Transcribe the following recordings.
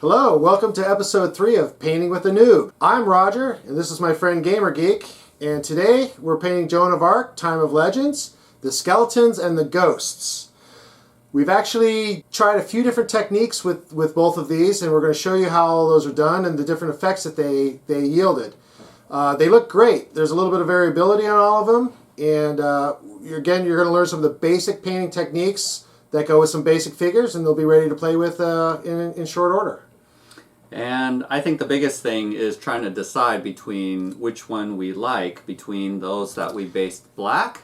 Hello, welcome to episode 3 of Painting with a Noob. I'm Roger, and this is my friend Gamer Geek, and today we're painting Joan of Arc, Time of Legends, the skeletons and the ghosts. We've actually tried a few different techniques with both of these, and we're going to show you how all those are done and the different effects that they yielded. They look great. There's a little bit of variability on all of them, and again, you're going to learn some of the basic painting techniques that go with some basic figures, and they'll be ready to play with in short order. And I think the biggest thing is trying to decide between which one we like, between those that we based black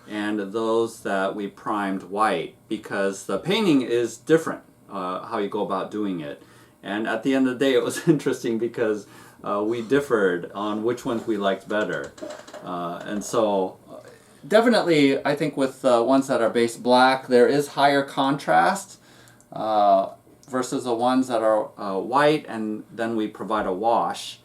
and those that we primed white, because the painting is different, how you go about doing it. And at the end of the day, it was interesting because we differed on which ones we liked better. And so definitely, I think with ones that are based black, there is higher contrast versus the ones that are white, and then we provide a wash.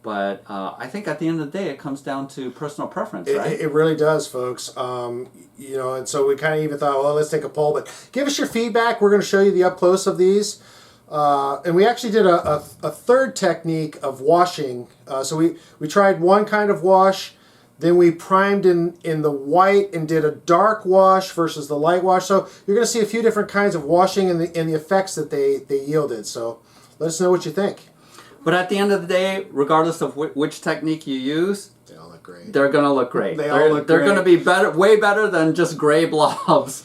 But I think at the end of the day, it comes down to personal preference, right? It really does, folks. You know, and so we kind of even thought, well, let's take a poll. But give us your feedback. We're going to show you the up close of these. And we actually did a third technique of washing. So we tried one kind of wash. Then we primed in the white and did a dark wash versus the light wash. So you're going to see a few different kinds of washing and the effects that they yielded. So let us know what you think. But at the end of the day, regardless of which technique you use, they all look great. They're going to look great. They're going to be better, way better than just gray blobs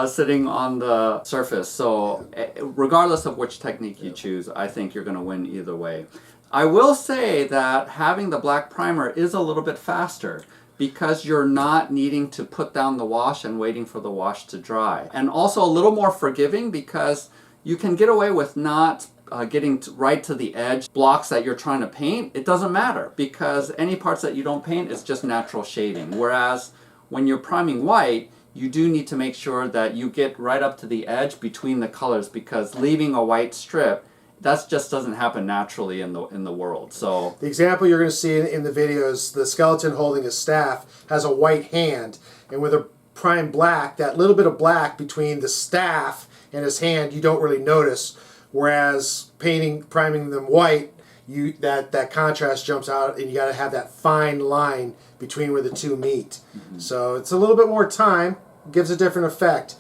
sitting on the surface. So regardless of which technique you choose, I think you're going to win either way. I will say that having the black primer is a little bit faster because you're not needing to put down the wash and waiting for the wash to dry. And also a little more forgiving because you can get away with not getting right to the edge blocks that you're trying to paint. It doesn't matter because any parts that you don't paint is just natural shading. Whereas when you're priming white, you do need to make sure that you get right up to the edge between the colors, because leaving a white strip, that just doesn't happen naturally in the world. So the example you're going to see in the video is the skeleton holding a staff has a white hand, and with a prime black, that little bit of black between the staff and his hand you don't really notice. Whereas priming them white, that contrast jumps out, and you got to have that fine line between where the two meet. Mm-hmm. So it's a little bit more time, gives a different effect.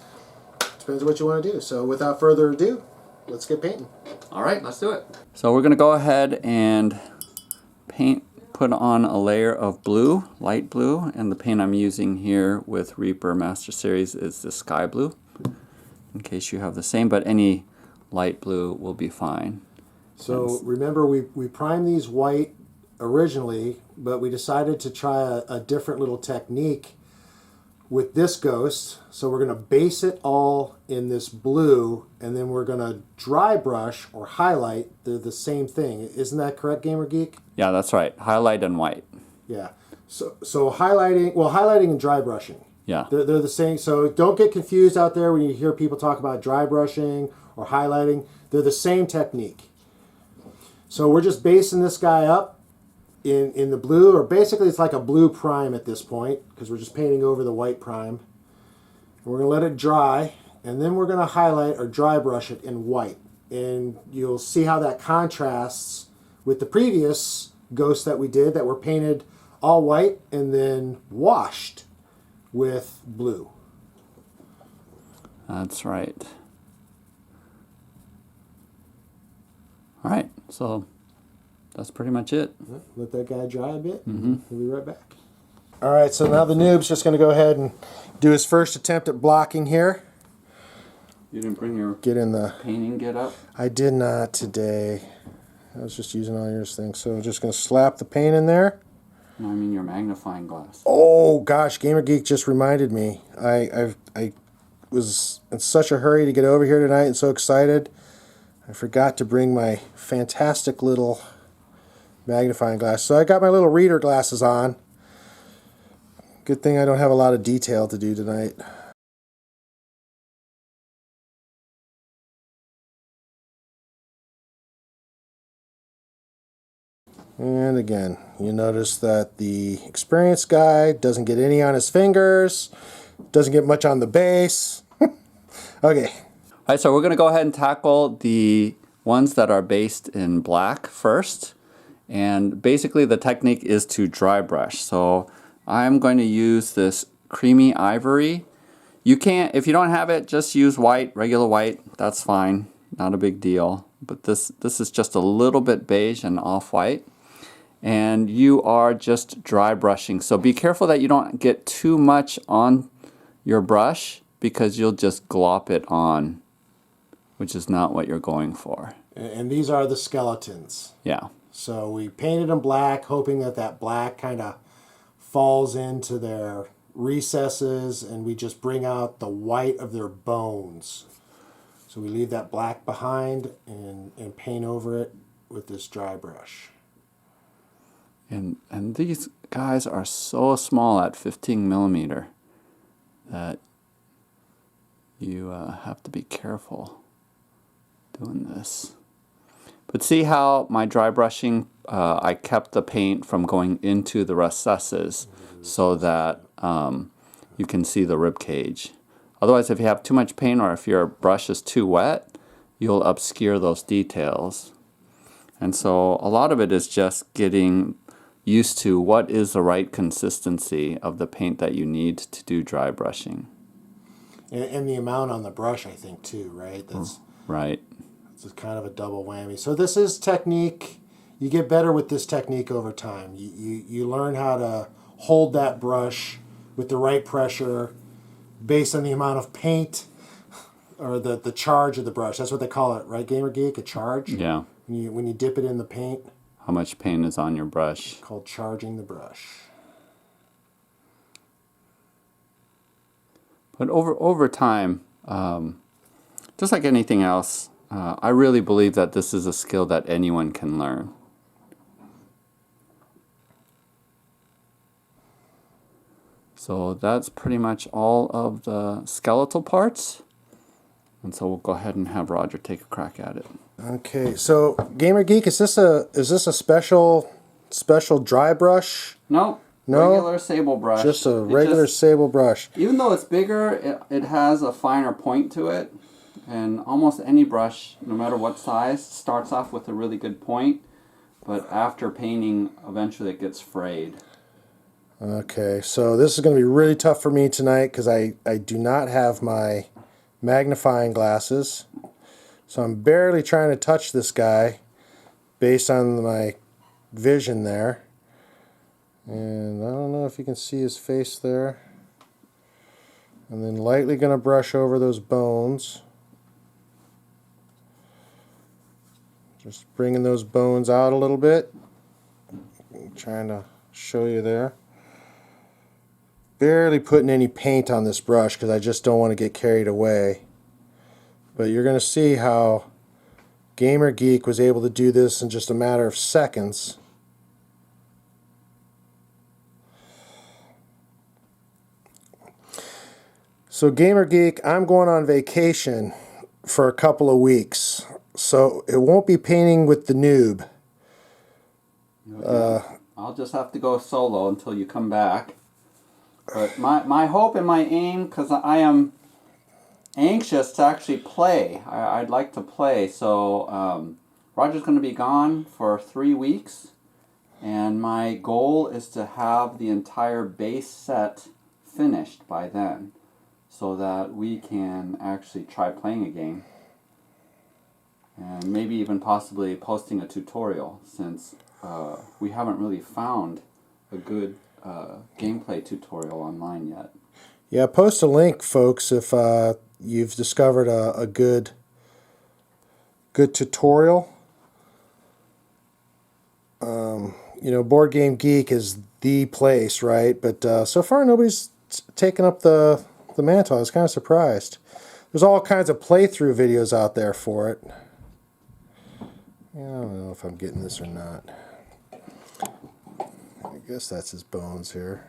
Depends on what you want to do. So without further ado, let's get painting. All right, let's do it. So we're going to go ahead and put on a layer of blue, light blue, and the paint I'm using here with Reaper Master Series is the sky blue, in case you have the same, but any light blue will be fine. So remember, we primed these white originally, but we decided to try a different little technique with this ghost. So we're going to base it all in this blue, and then we're going to dry brush or highlight. They're the same thing. Isn't that correct, Gamer Geek? Yeah, that's right. Highlight and white. Yeah. So highlighting and dry brushing. Yeah. They're the same. So don't get confused out there when you hear people talk about dry brushing or highlighting. They're the same technique. So we're just basing this guy up in the blue, or basically it's like a blue prime at this point because we're just painting over the white prime. And we're going to let it dry, and then we're going to highlight or dry brush it in white. And you'll see how that contrasts with the previous ghosts that we did that were painted all white and then washed with blue. That's right. All right, so that's pretty much it. Let that guy dry a bit, and we'll be right back. All right, so now the noob's just going to go ahead and do his first attempt at blocking here. You didn't bring your painting get up? I did not today. I was just using all yours things. So I'm just going to slap the paint in there. No, I mean your magnifying glass. Oh, gosh, Gamer Geek just reminded me. I was in such a hurry to get over here tonight and so excited. I forgot to bring my fantastic little magnifying glass. So I got my little reader glasses on. Good thing I don't have a lot of detail to do tonight. And again, you notice that the experienced guy doesn't get any on his fingers, doesn't get much on the base. Okay. All right, so we're going to go ahead and tackle the ones that are based in black first. And basically the technique is to dry brush. So I'm going to use this creamy ivory. You can't, if you don't have it, just use white, regular white. That's fine, not a big deal. But this is just a little bit beige and off-white. And you are just dry brushing. So be careful that you don't get too much on your brush because you'll just glop it on, which is not what you're going for. And these are the skeletons. Yeah. So we painted them black, hoping that that black kind of falls into their recesses, and we just bring out the white of their bones. So we leave that black behind and paint over it with this dry brush. And these guys are so small at 15 millimeter that you have to be careful doing this. But see how my dry brushing, I kept the paint from going into the recesses so that you can see the rib cage. Otherwise, if you have too much paint or if your brush is too wet, you'll obscure those details. And so a lot of it is just getting used to what is the right consistency of the paint that you need to do dry brushing. And the amount on the brush, I think, too, right? That's right. It's kind of a double whammy. So this is technique. You get better with this technique over time. You learn how to hold that brush with the right pressure based on the amount of paint or the charge of the brush. That's what they call it, right, Gamer Geek? A charge? Yeah. When you dip it in the paint. How much paint is on your brush? It's called charging the brush. But over time, just like anything else, I really believe that this is a skill that anyone can learn. So that's pretty much all of the skeletal parts. And so we'll go ahead and have Roger take a crack at it. Okay, so Gamer Geek, is this a special dry brush? No. Regular sable brush. Just a regular sable brush. Even though it's bigger, it has a finer point to it. And almost any brush, no matter what size, starts off with a really good point. But after painting, eventually it gets frayed. Okay, so this is going to be really tough for me tonight because I do not have my magnifying glasses. So I'm barely trying to touch this guy based on my vision there. And I don't know if you can see his face there. And then lightly going to brush over those bones. Just bringing those bones out a little bit. I'm trying to show you there. Barely putting any paint on this brush because I just don't want to get carried away. But you're going to see how Gamer Geek was able to do this in just a matter of seconds. So Gamer Geek, I'm going on vacation for a couple of weeks. So it won't be painting with the Noob. I'll just have to go solo until you come back. But my hope and my aim, because I am anxious to actually play. I'd like to play. So Roger's going to be gone for 3 weeks. And my goal is to have the entire base set finished by then, so that we can actually try playing a game. And maybe even possibly posting a tutorial, since we haven't really found a good gameplay tutorial online yet. Yeah, post a link, folks, if you've discovered a good tutorial. You know, Board Game Geek is the place, right? But so far nobody's taken up the mantle. I was kind of surprised. There's all kinds of playthrough videos out there for it. Yeah, I don't know if I'm getting this or not. I guess that's his bones here.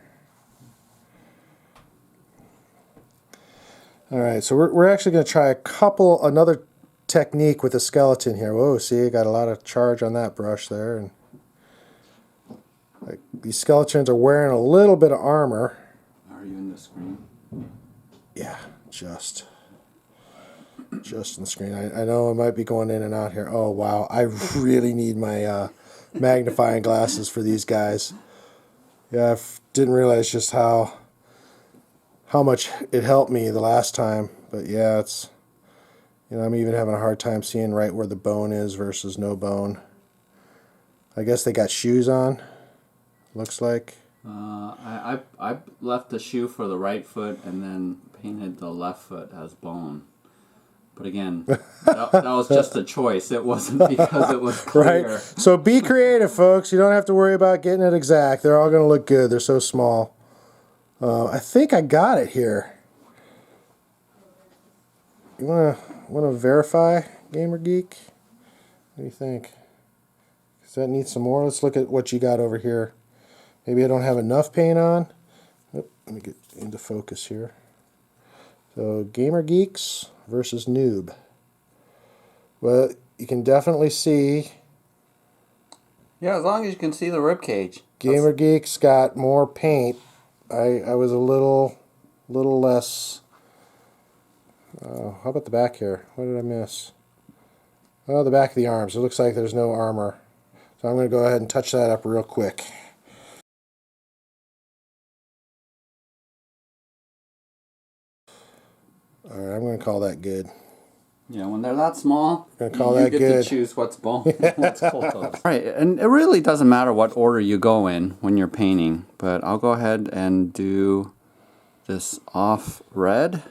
Alright, so we're actually going to try another technique with a skeleton here. Whoa, see, I got a lot of charge on that brush there. And these skeletons are wearing a little bit of armor. Are you in the screen? Yeah, just. adjusting the screen. I know I might be going in and out here. Oh, wow. I really need my magnifying glasses for these guys. Yeah, I didn't realize just how much it helped me the last time. But yeah, it's, I'm even having a hard time seeing right where the bone is versus no bone. I guess they got shoes on, looks like. I left the shoe for the right foot and then painted the left foot as bone. But again, that was just a choice. It wasn't because it was clear. Right. So be creative, folks. You don't have to worry about getting it exact. They're all going to look good. They're so small. I think I got it here. You want to verify, Gamer Geek? What do you think? Does that need some more? Let's look at what you got over here. Maybe I don't have enough paint on. Oop, let me get into focus here. So Gamer Geeks versus Noob. Well, you can definitely see. Yeah, as long as you can see the rib cage. Gamer Geeks got more paint. I was a little less. How about the back here? What did I miss? Oh, the back of the arms. It looks like there's no armor. So I'm going to go ahead and touch that up real quick. Alright, I'm going to call that good. Yeah, when they're that small, I'm gonna call you that get good. to choose what's bone and what's cold. Right, and it really doesn't matter what order you go in when you're painting, but I'll go ahead and do this off red.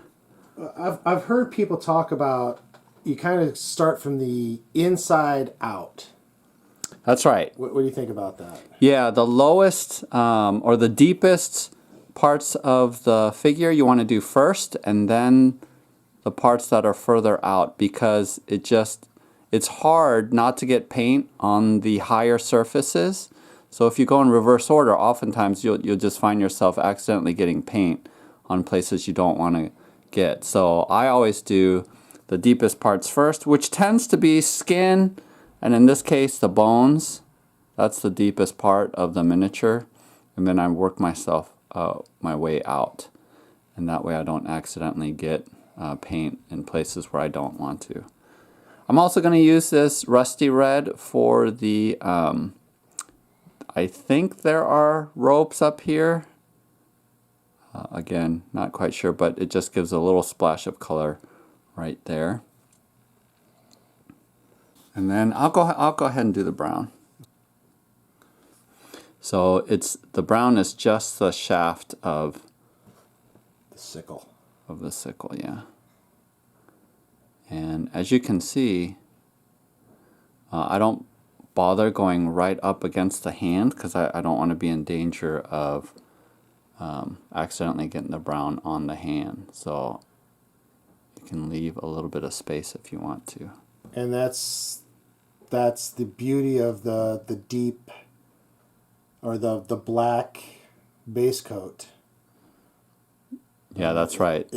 I've heard people talk about you kind of start from the inside out. That's right. What do you think about that? Yeah, the lowest or the deepest parts of the figure you want to do first, and then the parts that are further out, because it's hard not to get paint on the higher surfaces. So if you go in reverse order, oftentimes you'll just find yourself accidentally getting paint on places you don't want to get. So I always do the deepest parts first, which tends to be skin, and in this case the bones. That's the deepest part of the miniature, and then I work myself my way out, and that way I don't accidentally get paint in places where I don't want to. I'm also going to use this rusty red for the I think there are ropes up here. Again, not quite sure, but it just gives a little splash of color right there. And then I'll go ahead and do the brown. So the brown is just the shaft of The sickle. Of the sickle, yeah. And as you can see, I don't bother going right up against the hand because I don't want to be in danger of accidentally getting the brown on the hand. So you can leave a little bit of space if you want to. And that's the beauty of the deep or the black base coat. Yeah, that's right.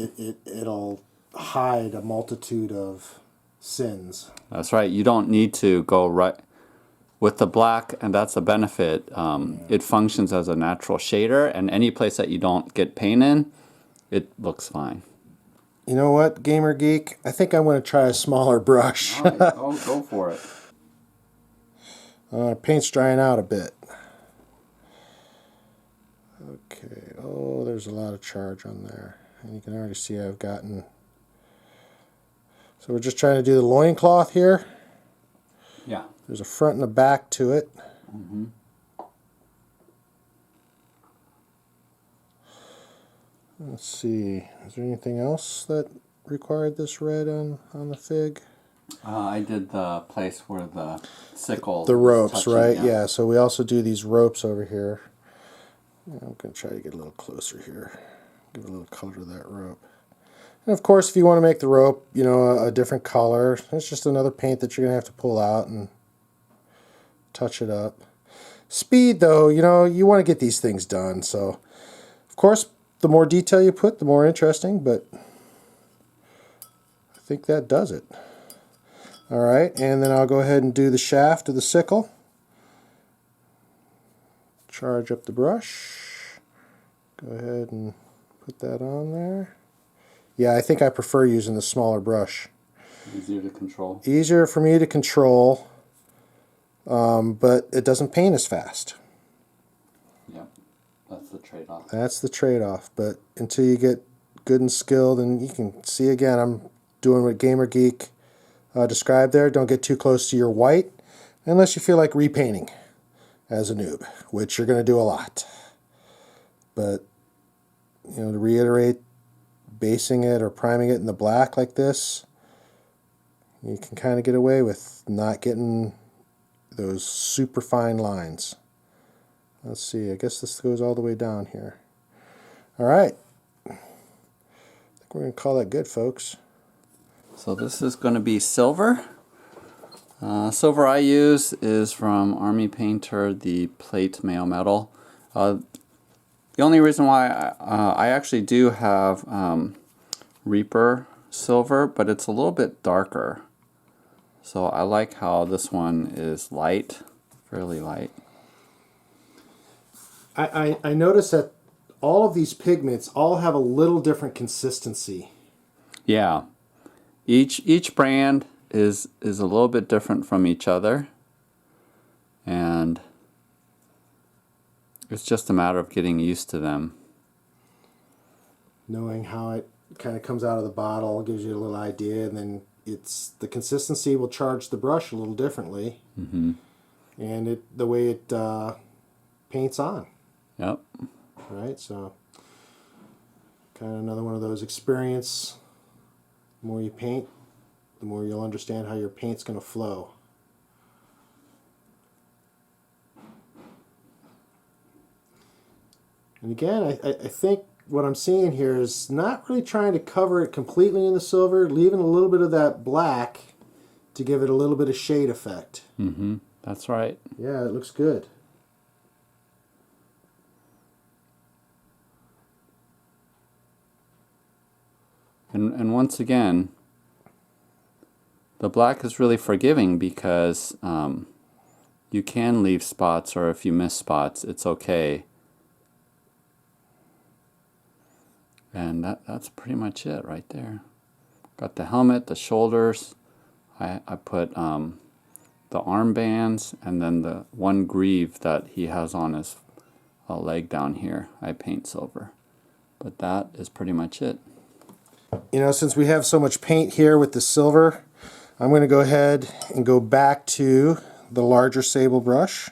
It'll hide a multitude of sins. That's right. You don't need to go right with the black, and that's a benefit. It functions as a natural shader, and any place that you don't get paint in, it looks fine. You know what, Gamer Geek? I think I'm going to try a smaller brush. All right, go for it. Paint's drying out a bit. Okay. Oh, there's a lot of charge on there. And you can already see I've gotten... So we're just trying to do the loincloth here. Yeah. There's a front and a back to it. Mm-hmm. Let's see. Is there anything else that required this red on the fig? I did the place where the sickle... The ropes, touching, right? Yeah, so we also do these ropes over here. I'm going to try to get a little closer here. Give a little color to that rope. And of course, if you want to make the rope, a different color, it's just another paint that you're going to have to pull out and touch it up. Speed, though, you want to get these things done. So, of course, the more detail you put, the more interesting, but I think that does it. All right, and then I'll go ahead and do the shaft of the sickle. Charge up the brush. Go ahead and put that on there. Yeah, I think I prefer using the smaller brush. Easier to control. Easier for me to control, but it doesn't paint as fast. Yep, that's the trade-off. That's the trade-off. But until you get good and skilled, and you can see again, I'm doing what Gamer Geek described there. Don't get too close to your white unless you feel like repainting as a noob, which you're going to do a lot. But, you know, to reiterate, basing it or priming it in the black like this, you can kind of get away with not getting those super fine lines. Let's see, I guess this goes all the way down here. All right. I think we're going to call that good, folks. So this is going to be silver. Silver I use is from Army Painter, the plate mail metal. The only reason why I actually do have Reaper silver, but it's a little bit darker. So I like how this one is light, fairly light. I noticed that all of these pigments all have a little different consistency. Yeah, each brand is a little bit different from each other, and it's just a matter of getting used to them. Knowing how it kind of comes out of the bottle gives you a little idea, and then it's the consistency will charge the brush a little differently, and the way it paints on. Yep. Right, so kind of another one of those experience. The more you paint, the more you'll understand how your paint's going to flow. And again, I think what I'm seeing here is not really trying to cover it completely in the silver, leaving a little bit of that black to give it a little bit of shade effect. That's right. Yeah, it looks good. And once again, the black is really forgiving because you can leave spots, or if you miss spots, it's okay. And that's pretty much it right there. Got the helmet, the shoulders. I put the armbands, and then the one greave that he has on his leg down here, I paint silver. But that is pretty much it. You know, since we have so much paint here with the silver, I'm going to go ahead and go back to the larger sable brush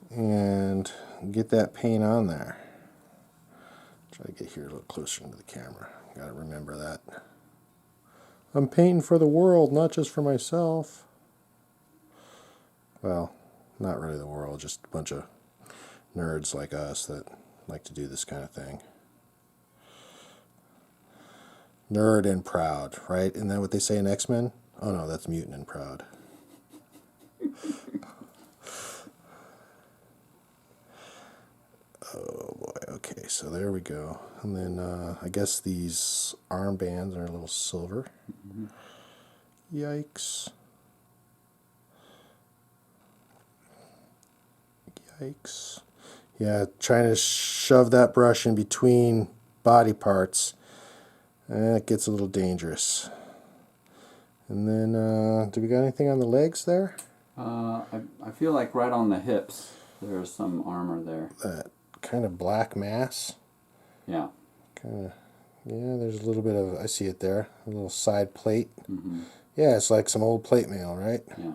and get that paint on there. Try to get here a little closer into the camera. Got to remember that. I'm painting for the world, not just for myself. Well, not really the world, just a bunch of nerds like us that like to do this kind of thing. Nerd and proud, right? Isn't that what they say in X-Men? Oh no, that's mutant and proud. Oh boy, okay, so there we go. And then I guess these armbands are a little silver. Yikes. Yikes. Yeah, trying to shove that brush in between body parts. It gets a little dangerous. And then, do we got anything on the legs there? I feel like right on the hips there's some armor there. That kind of black mass. Yeah. Kind of, yeah, there's a little bit of, I see it there, a little side plate. Yeah, it's like some old plate mail, right? Yeah.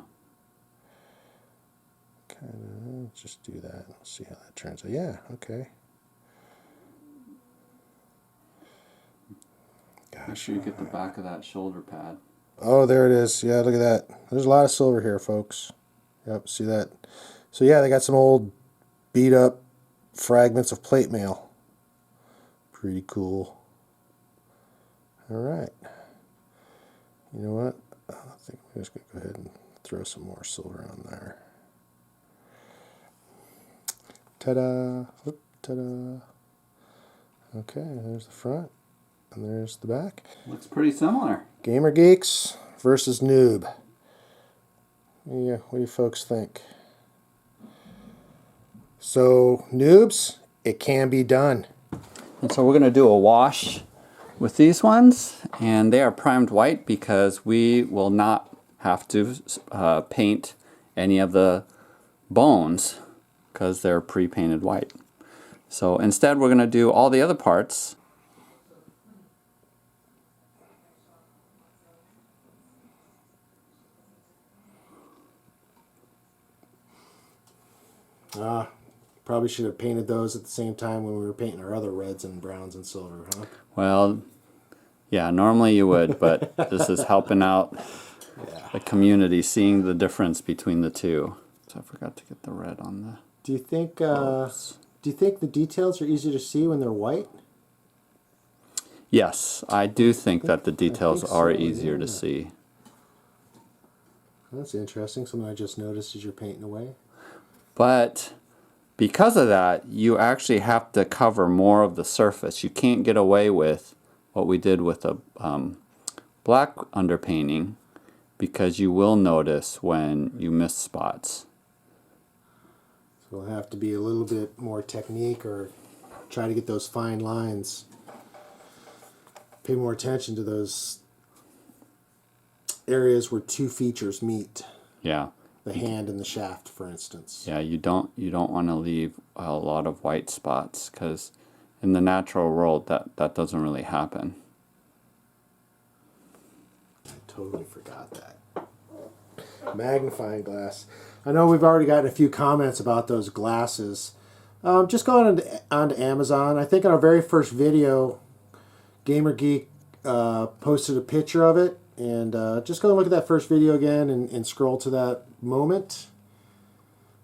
Kind of, just do that. Let's see how that turns out. Yeah, okay. Make sure you get the back of that shoulder pad. Oh, there it is. Yeah, look at that. There's a lot of silver here, folks. Yep, see that? So yeah, they got some old beat up fragments of plate mail. Pretty cool. All right. You know what? I think we're just going to go ahead and throw some more silver on there. Ta-da! Whoop, ta-da! Okay, there's the front. And there's the back. Looks pretty similar. Gamer Geeks versus Noob. Yeah, what do you folks think? So, noobs, it can be done. And so we're going to do a wash with these ones, and they are primed white because we will not have to paint any of the bones because they're pre-painted white. So instead we're going to do all the other parts. Probably should have painted those at the same time when we were painting our other reds and browns and silver, huh? Well, yeah, normally you would, but this is helping out the community, seeing the difference between the two. So I forgot to get the red on the... Do you think the details are easier to see when they're white? Yes, I do think that the details are so, easier yeah. to see. That's interesting. Something I just noticed as you're painting away. But because of that, you actually have to cover more of the surface. You can't get away with what we did with a black underpainting, because you will notice when you miss spots. So we'll have to be a little bit more technique, or try to get those fine lines. Pay more attention to those areas where two features meet. Yeah. The hand and the shaft, for instance. Yeah, you don't want to leave a lot of white spots, because in the natural world that doesn't really happen. I totally forgot that. Magnifying glass. I know we've already gotten a few comments about those glasses. Just going onto Amazon. I think in our very first video, Gamer Geek posted a picture of it. And just go and look at that first video again and scroll to that moment.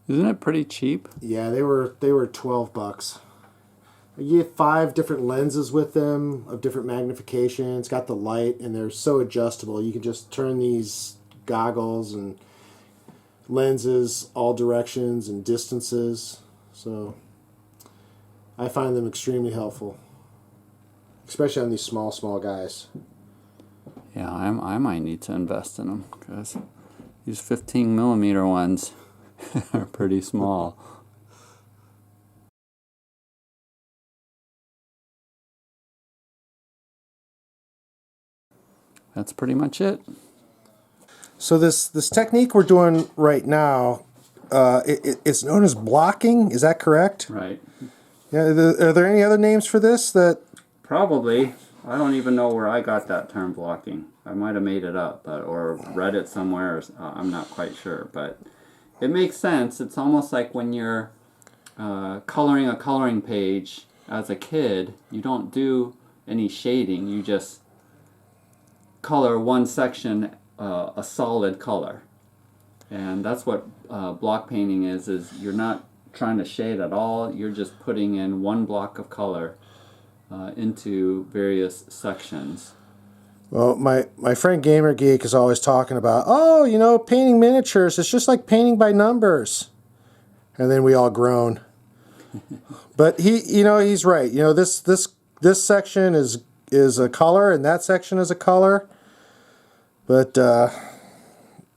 Isn't it pretty cheap? Yeah, they were $12. You get 5 different lenses with them of different magnifications. Got the light, and they're so adjustable. You can just turn these goggles and lenses all directions and distances. So I find them extremely helpful, especially on these small guys. Yeah, I might need to invest in them, because these 15mm ones are pretty small. That's pretty much it. So this technique we're doing right now, it's known as blocking. Is that correct? Right. Yeah. Are there any other names for this that? Probably. I don't even know where I got that term, blocking. I might have made it up, or read it somewhere. I'm not quite sure, but it makes sense. It's almost like when you're coloring a coloring page as a kid. You don't do any shading. You just color one section a solid color, and that's what block painting is you're not trying to shade at all. You're just putting in one block of color into various sections. Well, my friend Gamer Geek is always talking about, oh, painting miniatures, it's just like painting by numbers. And then we all groan. But he's right. This section is a color, and that section is a color. But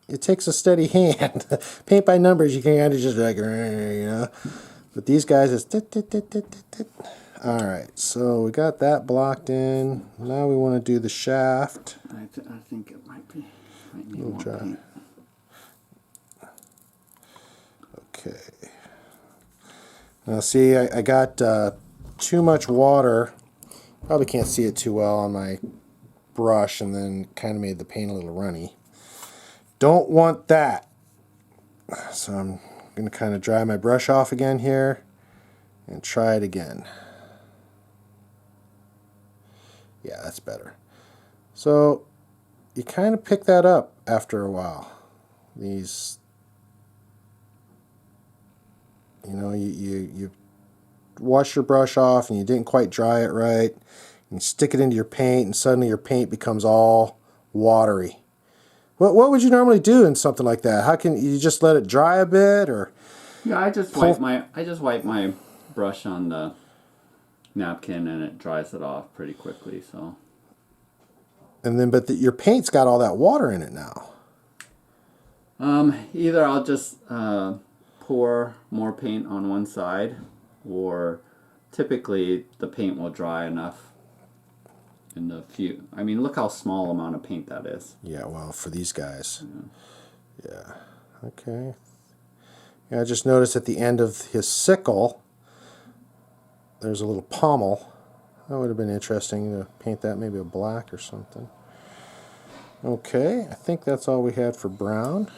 it takes a steady hand. Paint by numbers, you can kind of just But these guys is All right, so we got that blocked in. Now we want to do the shaft. I think it might need We'll more try. paint. Okay. Now see, I got too much water. Probably can't see it too well on my brush, and then kind of made the paint a little runny. Don't want that. So I'm going to kind of dry my brush off again here and try it again. Yeah, that's better. So you kind of pick that up after a while. These, you wash your brush off and you didn't quite dry it right. You stick it into your paint, and suddenly your paint becomes all watery. What would you normally do in something like that? How can you just let it dry a bit, or? Yeah, I just wipe my brush on the napkin, and it dries it off pretty quickly. So. And then, but your paint's got all that water in it now. Either I'll just pour more paint on one side, or typically the paint will dry enough in the few. I mean, look how small amount of paint that is. Yeah, well, for these guys. Yeah. Okay. Yeah, I just noticed at the end of his sickle, there's a little pommel. That would have been interesting to paint that maybe a black or something. Okay, I think that's all we had for brown.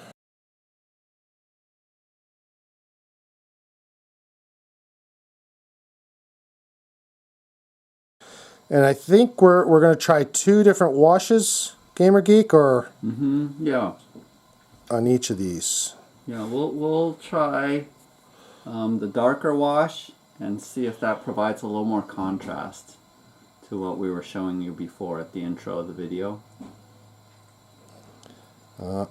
And I think we're going to try 2 different washes, Gamer Geek, or Yeah. on each of these. Yeah, we'll try the darker wash and see if that provides a little more contrast to what we were showing you before at the intro of the video. You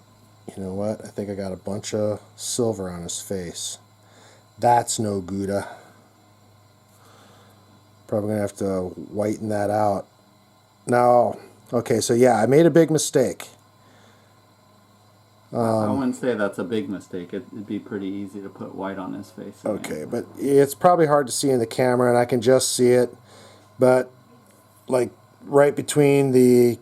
know what? I think I got a bunch of silver on his face. That's no Gouda. Probably gonna have to whiten that out. No. Okay, so yeah, I made a big mistake. I wouldn't say that's a big mistake. It'd be pretty easy to put white on his face. Okay, but it's probably hard to see in the camera, and I can just see it. But like right between the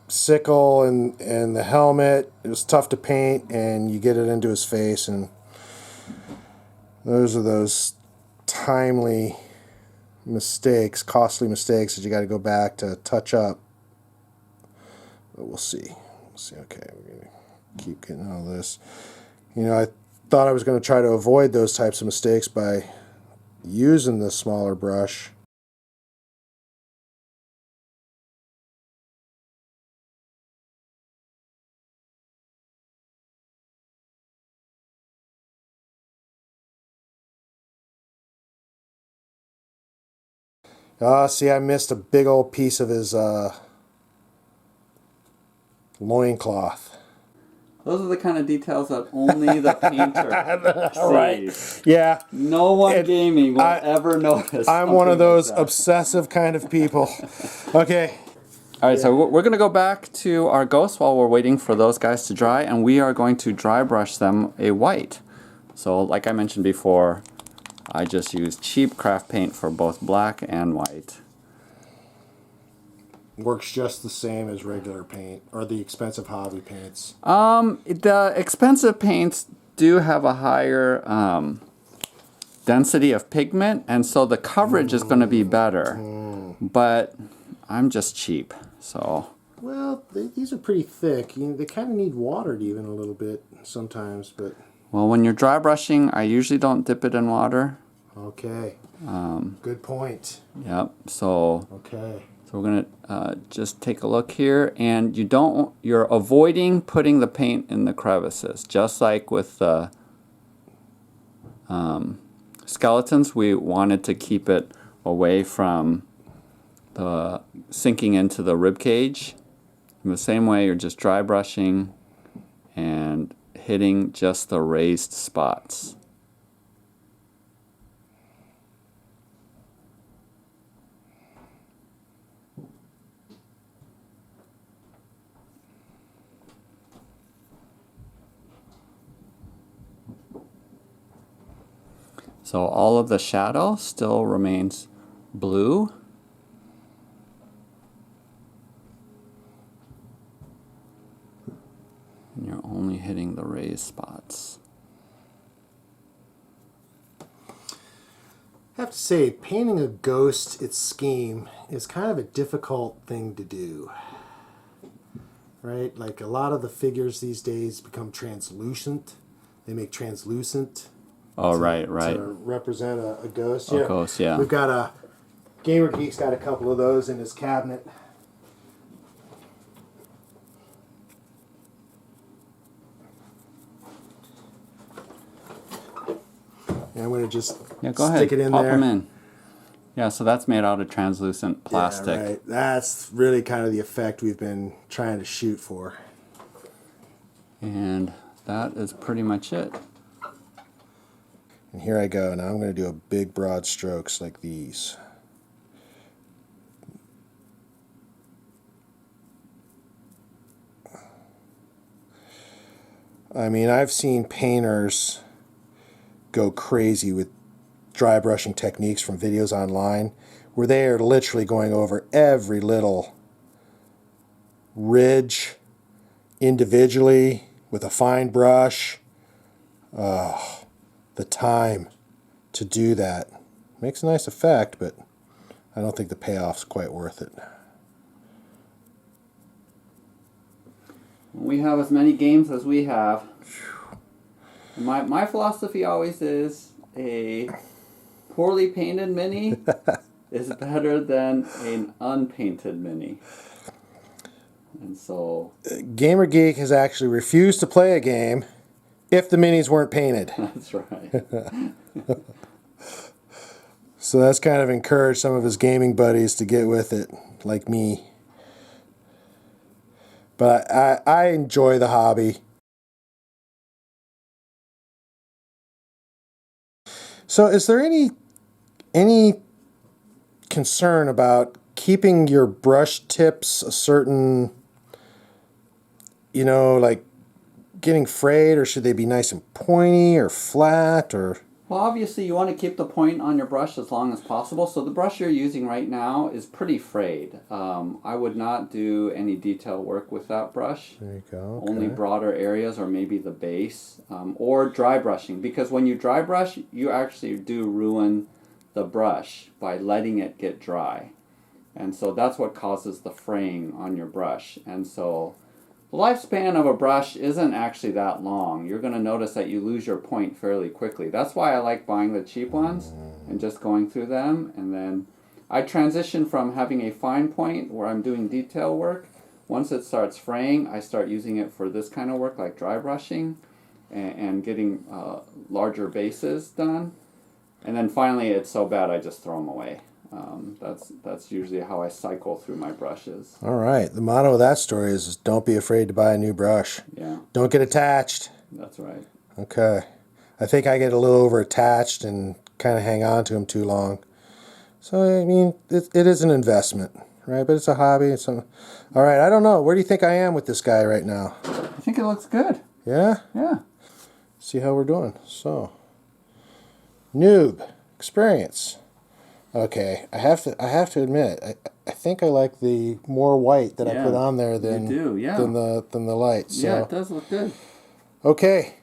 sickle and the helmet, it was tough to paint, and you get it into his face, and those are those timely mistakes, costly mistakes that you got to go back to touch up. But we'll see. We'll see. Okay, we're gonna keep getting all this. You know, I thought I was going to try to avoid those types of mistakes by using the smaller brush. See, I missed a big old piece of his loincloth. Those are the kind of details that only the painter sees. Right. Yeah. No one gaming will ever notice. I'm one of those obsessive kind of people. Okay. All right, so we're going to go back to our ghosts while we're waiting for those guys to dry, and we are going to dry brush them a white. So like I mentioned before, I just use cheap craft paint for both black and white. Works just the same as regular paint or the expensive hobby paints. The expensive paints do have a higher density of pigment, and so the coverage is going to be better. But I'm just cheap, so. Well, these are pretty thick. You know, they kind of need watered even a little bit sometimes, but. Well, when you're dry brushing, I usually don't dip it in water. Okay. Good point. Yep. So. Okay. So we're gonna just take a look here, and you're avoiding putting the paint in the crevices, just like with the skeletons. We wanted to keep it away from the sinking into the rib cage. In the same way, you're just dry brushing and hitting just the raised spots. So all of the shadow still remains blue. And you're only hitting the raised spots. I have to say, painting a ghost, its scheme, is kind of a difficult thing to do. Right? Like a lot of the figures these days become translucent. They make translucent. Oh, right. To represent a ghost. A ghost, yeah. We've got Gamer Geek's got a couple of those in his cabinet. And I'm going to just stick it in Pop there. them in. Yeah, so that's made out of translucent plastic. Yeah, right. That's really kind of the effect we've been trying to shoot for. And that is pretty much it. And here I go. Now I'm going to do a big broad strokes like these. I mean, I've seen painters go crazy with dry brushing techniques from videos online where they are literally going over every little ridge individually with a fine brush. The time to do that makes a nice effect, but I don't think the payoff's quite worth it. We have as many games as we have. My philosophy always is a poorly painted mini is better than an unpainted mini. And so Gamer Geek has actually refused to play a game if the minis weren't painted. that's right. So that's kind of encouraged some of his gaming buddies to get with it, like me. But I enjoy the hobby. So is there any concern about keeping your brush tips a certain, like getting frayed, or should they be nice and pointy or flat, or? Well, obviously you want to keep the point on your brush as long as possible. So the brush you're using right now is pretty frayed. I would not do any detail work with that brush. There you go. Okay. Only broader areas or maybe the base, or dry brushing. Because when you dry brush, you actually do ruin the brush by letting it get dry. And so that's what causes the fraying on your brush. And so the lifespan of a brush isn't actually that long. You're going to notice that you lose your point fairly quickly. That's why I like buying the cheap ones and just going through them. And then I transition from having a fine point where I'm doing detail work. Once it starts fraying, I start using it for this kind of work like dry brushing and getting larger bases done. And then finally it's so bad I just throw them away. That's usually how I cycle through my brushes. All right. The motto of that story is don't be afraid to buy a new brush. Yeah. Don't get attached. That's right. Okay. I think I get a little over attached and kind of hang on to them too long. So, I mean, it is an investment, right? But it's a hobby. All right. I don't know. Where do you think I am with this guy right now? I think it looks good. Yeah? Yeah. See how we're doing. So, Noob experience. Okay, I have to admit, I think I like the more white that I put on there than than the light. So. Yeah, it does look good. Okay,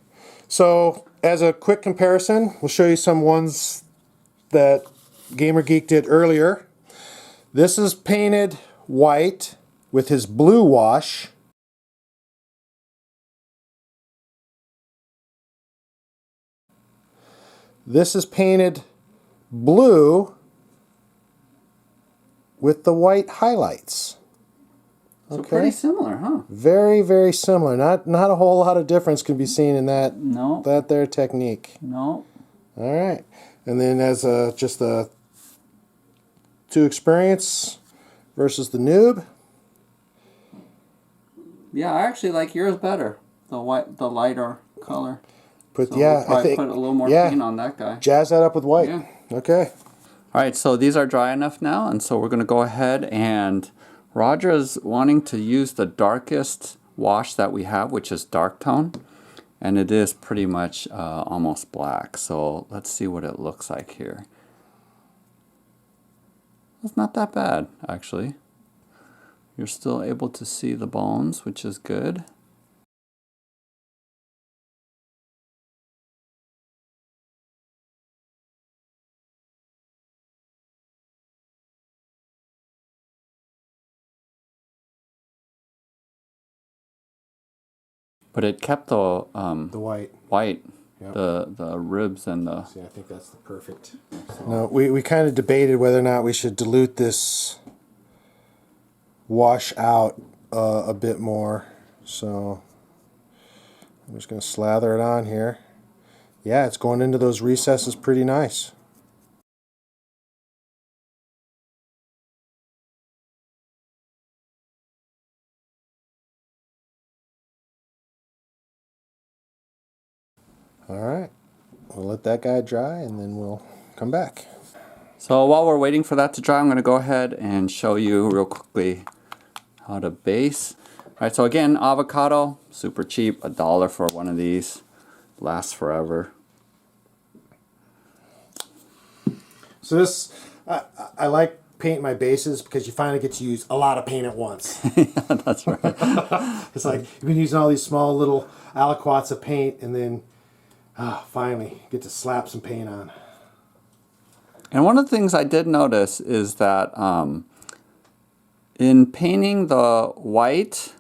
so as a quick comparison, we'll show you some ones that Gamer Geek did earlier. This is painted white with his blue wash. This is painted blue with the white highlights. So pretty similar, huh? Very, very similar. Not a whole lot of difference can be seen in that there technique. No. All right. And then as just the two experience versus the Noob. Yeah, I actually like yours better. The lighter color. I think put a little more paint on that guy. Jazz that up with white. Yeah. Okay. All right, so these are dry enough now, and so we're going to go ahead, and Roger is wanting to use the darkest wash that we have, which is dark tone, and it is pretty much almost black. So let's see what it looks like here. It's not that bad, actually. You're still able to see the bones, which is good. But it kept the white. Yep. The ribs and the... See, I think that's the perfect. No, we kind of debated whether or not we should dilute this wash out a bit more. So I'm just going to slather it on here. Yeah, it's going into those recesses pretty nice. All right, we'll let that guy dry and then we'll come back. So while we're waiting for that to dry, I'm going to go ahead and show you real quickly how to base. All right, so again, avocado, super cheap, $1 for one of these, lasts forever. So this, I like painting my bases because you finally get to use a lot of paint at once. Yeah, that's right. It's like you've been using all these small little aliquots of paint, and then finally get to slap some paint on. And one of the things I did notice is that in painting the white,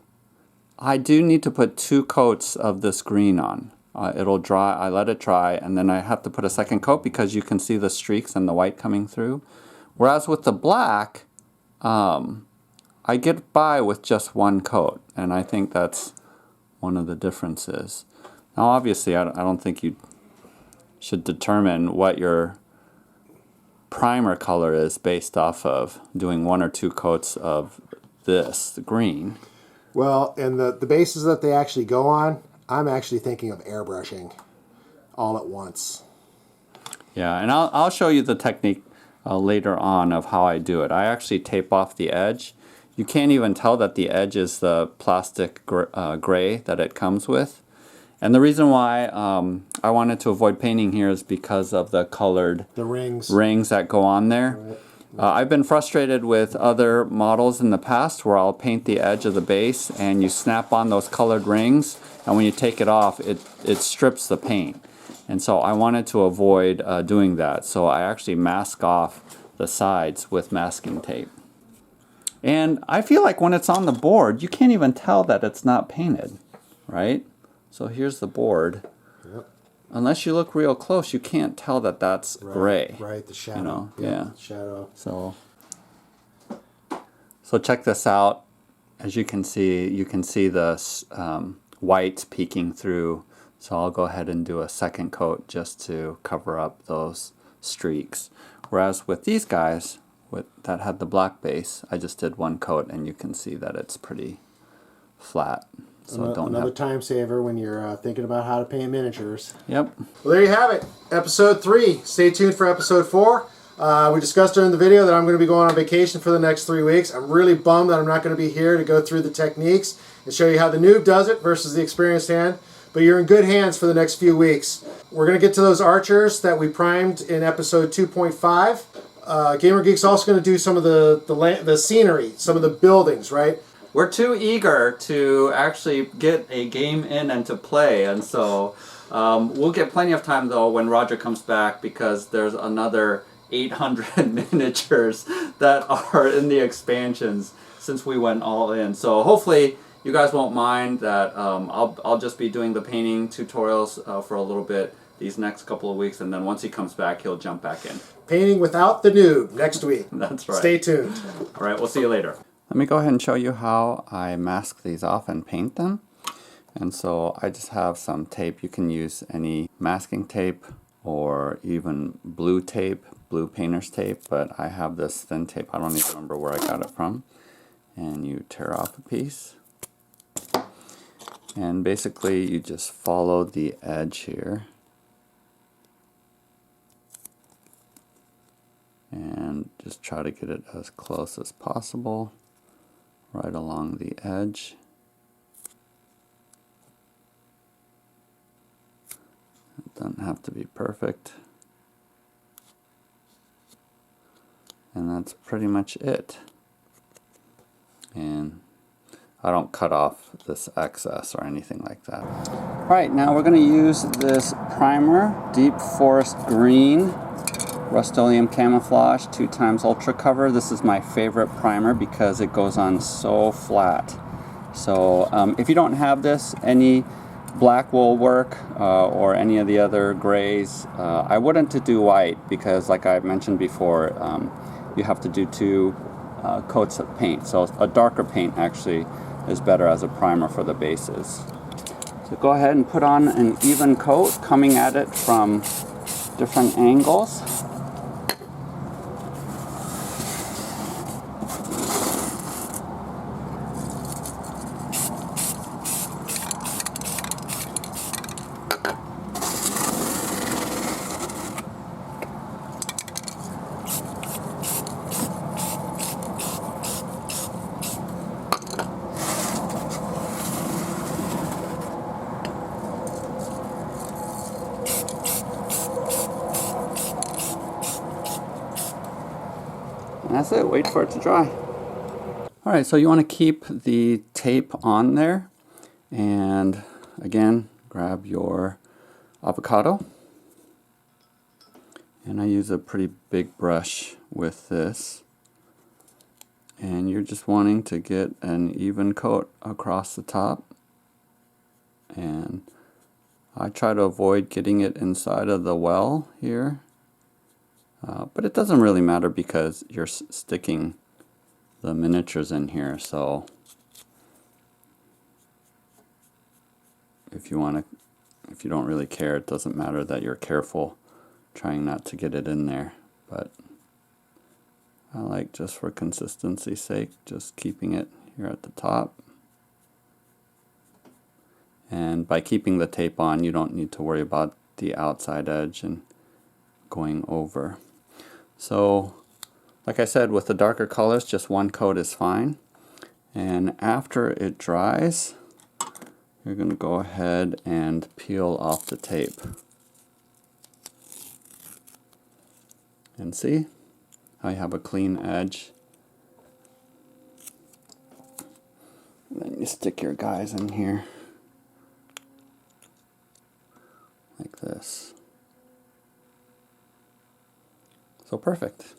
I do need to put 2 coats of this green on. It'll dry, I let it dry, and then I have to put a second coat because you can see the streaks and the white coming through. Whereas with the black, I get by with just 1 coat, and I think that's one of the differences. Now obviously I don't think you should determine what your primer color is based off of doing 1 or 2 coats of this, the green. Well, and the bases that they actually go on, I'm actually thinking of airbrushing all at once. Yeah, and I'll show you the technique later on of how I do it. I actually tape off the edge. You can't even tell that the edge is the plastic gray that it comes with. And the reason why I wanted to avoid painting here is because of the colored rings that go on there. Right. I've been frustrated with other models in the past where I'll paint the edge of the base and you snap on those colored rings, and when you take it off, it strips the paint. And so I wanted to avoid doing that. So I actually mask off the sides with masking tape. And I feel like when it's on the board, you can't even tell that it's not painted, right? So here's the board. Yep. Unless you look real close, you can't tell that that's gray. Right, the shadow. You know? Yeah. Shadow. So check this out. As you can see the white peeking through. So I'll go ahead and do a second coat just to cover up those streaks. Whereas with these guys that had the black base, I just did 1 coat, and you can see that it's pretty flat. So another time saver when you're thinking about how to paint miniatures. Yep. Well, there you have it. Episode 3. Stay tuned for episode 4. We discussed during the video that I'm going to be going on vacation for the next 3 weeks. I'm really bummed that I'm not going to be here to go through the techniques and show you how the noob does it versus the experienced hand. But you're in good hands for the next few weeks. We're going to get to those archers that we primed in episode 2.5. Gamer Geek's also going to do some of the scenery, some of the buildings, right? We're too eager to actually get a game in and to play, and so we'll get plenty of time though when Roger comes back, because there's another 800 miniatures that are in the expansions since we went all in. So hopefully you guys won't mind that I'll just be doing the painting tutorials for a little bit these next couple of weeks, and then once he comes back, he'll jump back in. Painting without the noob next week. That's right. Stay tuned. All right, we'll see you later. Let me go ahead and show you how I mask these off and paint them. And so I just have some tape. You can use any masking tape or even blue tape, blue painter's tape, but I have this thin tape. I don't even remember where I got it from. And you tear off a piece. And basically you just follow the edge here. And just try to get it as close as possible, right along the edge. It doesn't have to be perfect. And that's pretty much it. And I don't cut off this excess or anything like that. Alright, now we're going to use this primer, Deep Forest Green, Rust-Oleum Camouflage 2x Ultra Cover. This is my favorite primer because it goes on so flat. So if you don't have this, any black will work or any of the other grays. I wouldn't do white because, like I mentioned before, you have to do 2 coats of paint. So a darker paint actually is better as a primer for the bases. So go ahead and put on an even coat, coming at it from different angles. And that's it, wait for it to dry. Alright, so you want to keep the tape on there, and again, grab your avocado. And I use a pretty big brush with this. And you're just wanting to get an even coat across the top. And I try to avoid getting it inside of the well here. But it doesn't really matter because you're sticking the miniatures in here, so if you don't really care, it doesn't matter that you're careful trying not to get it in there. But I like, just for consistency's sake, just keeping it here at the top. And by keeping the tape on, you don't need to worry about the outside edge and going over. So like I said, with the darker colors, just one coat is fine. And after it dries, you're going to go ahead and peel off the tape. And see? I have a clean edge. And then you stick your guys in here. Like this. So perfect.